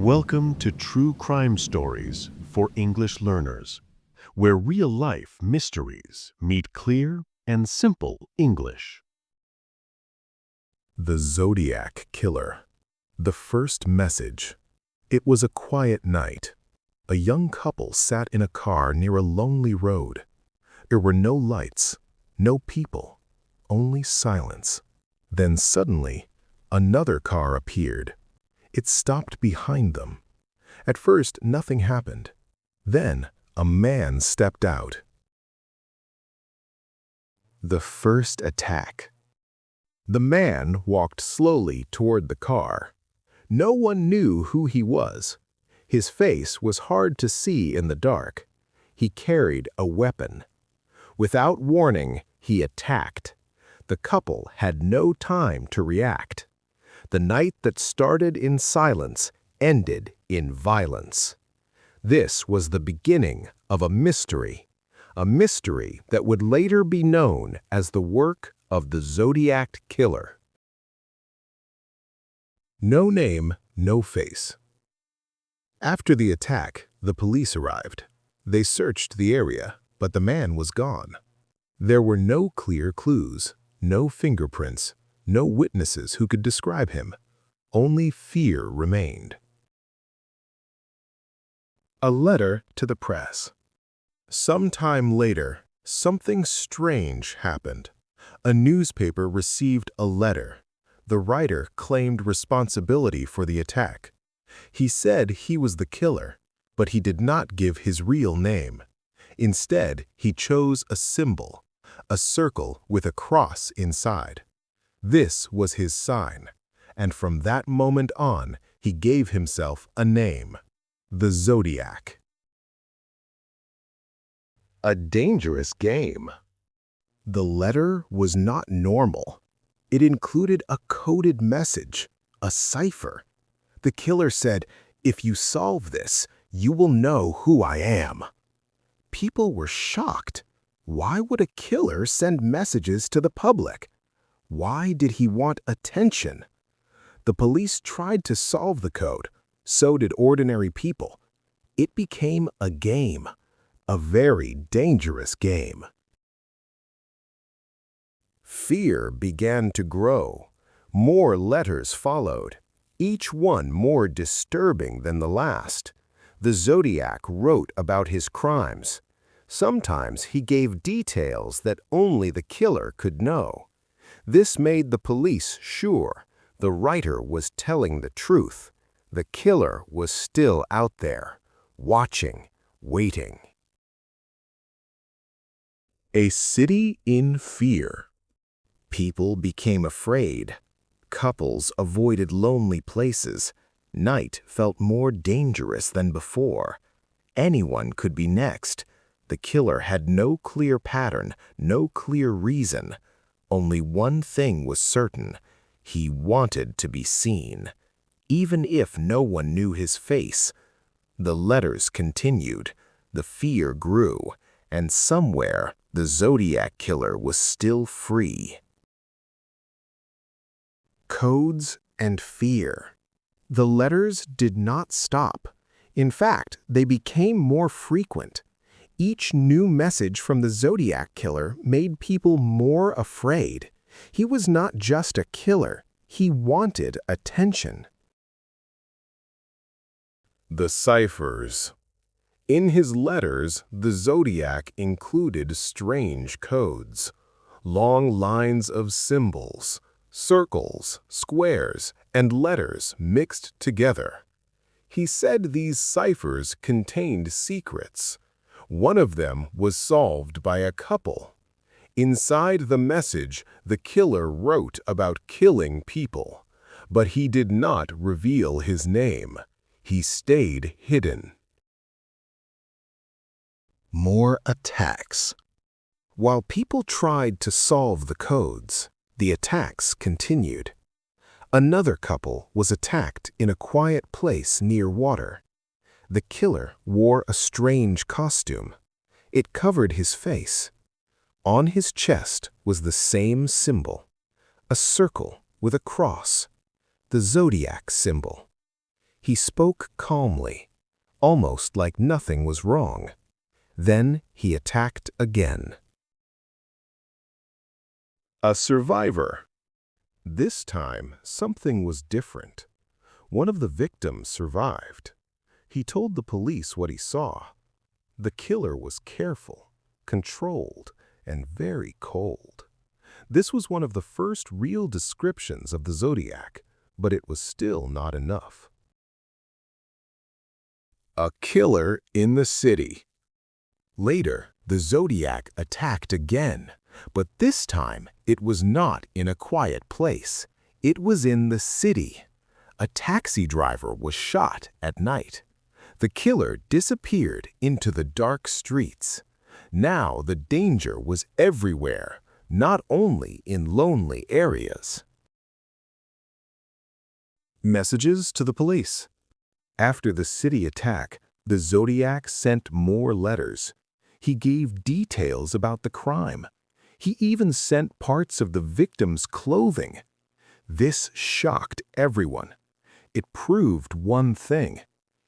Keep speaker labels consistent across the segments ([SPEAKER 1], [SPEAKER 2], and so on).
[SPEAKER 1] Welcome to True Crime Stories for English Learners, where real-life mysteries meet clear and simple English.
[SPEAKER 2] The Zodiac Killer. The first message. It was a quiet night. A young couple sat in a car near a lonely road. There were no lights, no people, only silence. Then suddenly, another car appeared. It stopped behind them. At first, nothing happened. Then, a man stepped out. The first attack. The man walked slowly toward the car. No one knew who he was. His face was hard to see in the dark. He carried a weapon. Without warning, he attacked. The couple had no time to react. The night that started in silence ended in violence. This was the beginning of a mystery that would later be known as the work of the Zodiac Killer. No name, no face. After the attack, the police arrived. They searched the area, but the man was gone. There were no clear clues, no fingerprints, no witnesses who could describe him. Only fear remained. A letter to the press. Sometime later, something strange happened. A newspaper received a letter. The writer claimed responsibility for the attack. He said he was the killer, but he did not give his real name. Instead, he chose a symbol, a circle with a cross inside. This was his sign, and from that moment on, he gave himself a name, the Zodiac. A dangerous game. The letter was not normal. It included a coded message, a cipher. The killer said, "If you solve this, you will know who I am." People were shocked. Why would a killer send messages to the public? Why did he want attention? The police tried to solve the code. So did ordinary people. It became a game, a very dangerous game. Fear began to grow. More letters followed, each one more disturbing than the last. The Zodiac wrote about his crimes. Sometimes he gave details that only the killer could know. This made the police sure the writer was telling the truth. The killer was still out there, watching, waiting. A city in fear. People became afraid. Couples avoided lonely places. Night felt more dangerous than before. Anyone could be next. The killer had no clear pattern, no clear reason. Only one thing was certain. He wanted to be seen, even if no one knew his face. The letters continued. The fear grew, and somewhere the Zodiac Killer was still free. Codes and fear. The letters did not stop. In fact, they became more frequent. Each new message from the Zodiac Killer made people more afraid. He was not just a killer. He wanted attention. The ciphers. In his letters, the Zodiac included strange codes. Long lines of symbols, circles, squares, and letters mixed together. He said these ciphers contained secrets. One of them was solved by a couple. Inside the message, the killer wrote about killing people, but he did not reveal his name. He stayed hidden. More attacks. While people tried to solve the codes, the attacks continued. Another couple was attacked in a quiet place near water. The killer wore a strange costume. It covered his face. On his chest was the same symbol, a circle with a cross, the Zodiac symbol. He spoke calmly, almost like nothing was wrong. Then he attacked again. A survivor. This time, something was different. One of the victims survived. He told the police what he saw. The killer was careful, controlled, and very cold. This was one of the first real descriptions of the Zodiac, but it was still not enough. A killer in the city. Later, the Zodiac attacked again, but this time it was not in a quiet place. It was in the city. A taxi driver was shot at night. The killer disappeared into the dark streets. Now the danger was everywhere, not only in lonely areas. Messages to the police. After the city attack, the Zodiac sent more letters. He gave details about the crime. He even sent parts of the victim's clothing. This shocked everyone. It proved one thing.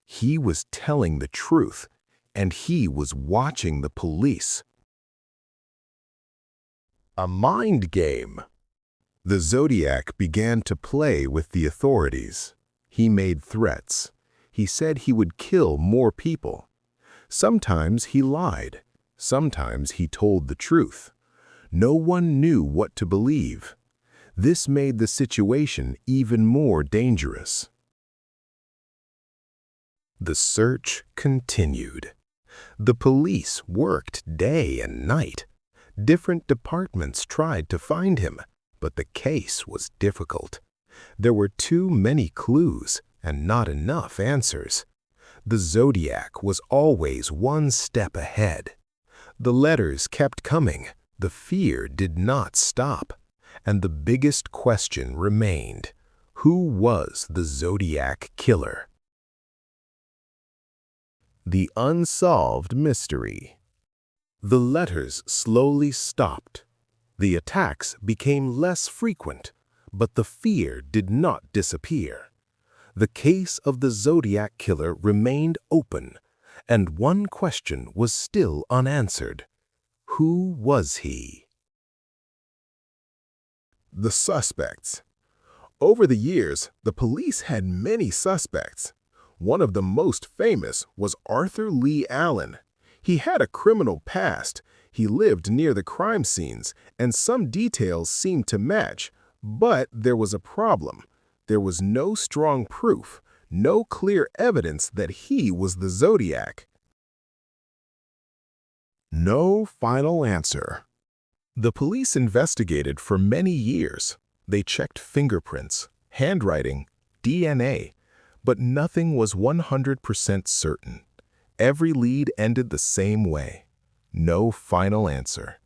[SPEAKER 2] He was telling the truth, and he was watching the police. A mind game. The Zodiac began to play with the authorities. He made threats. He said he would kill more people. Sometimes he lied. Sometimes he told the truth. No one knew what to believe. This made the situation even more dangerous. The search continued. The police worked day and night. Different departments tried to find him, but the case was difficult. There were too many clues and not enough answers. The Zodiac was always one step ahead. The letters kept coming. The fear did not stop. And the biggest question remained: who was the Zodiac Killer? The unsolved mystery. The letters slowly stopped. The attacks became less frequent, but the fear did not disappear. The case of the Zodiac Killer remained open, and one question was still unanswered. Who was he? The suspects. Over the years, the police had many suspects. One of the most famous was Arthur Lee Allen. He had a criminal past. He lived near the crime scenes, and some details seemed to match. But there was a problem. There was no strong proof, no clear evidence that he was the Zodiac. No final answer. The police investigated for many years. They checked fingerprints, handwriting, DNA, but nothing was 100% certain. Every lead ended the same way. No final answer.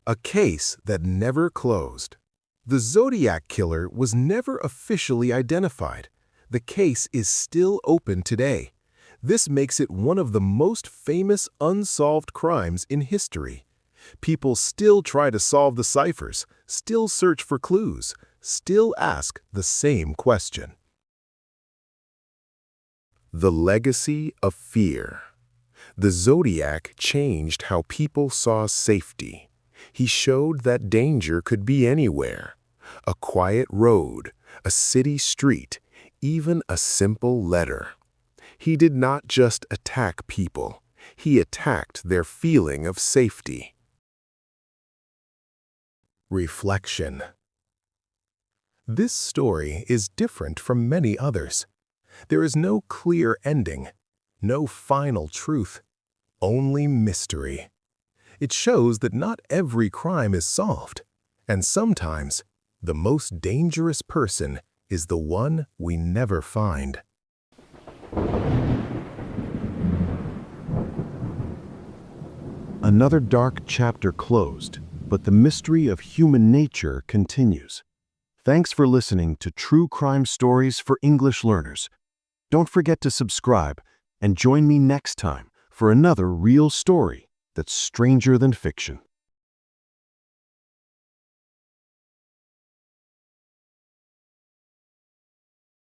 [SPEAKER 2] A case that never closed. The Zodiac Killer was never officially identified. The case is still open today. This makes it one of the most famous unsolved crimes in history. People still try to solve the ciphers, still search for clues, still ask the same question. The legacy of fear. The Zodiac changed how people saw safety. He showed that danger could be anywhere. A quiet road, a city street, even a simple letter. He did not just attack people. He attacked their feeling of safety. Reflection. This story is different from many others. There is no clear ending, no final truth, only mystery. It shows that not every crime is solved, and sometimes the most dangerous person is the one we never find.
[SPEAKER 1] Another dark chapter closed, but the mystery of human nature continues. Thanks for listening to True Crime Stories for English Learners. Don't forget to subscribe and join me next time for another real story that's stranger than fiction.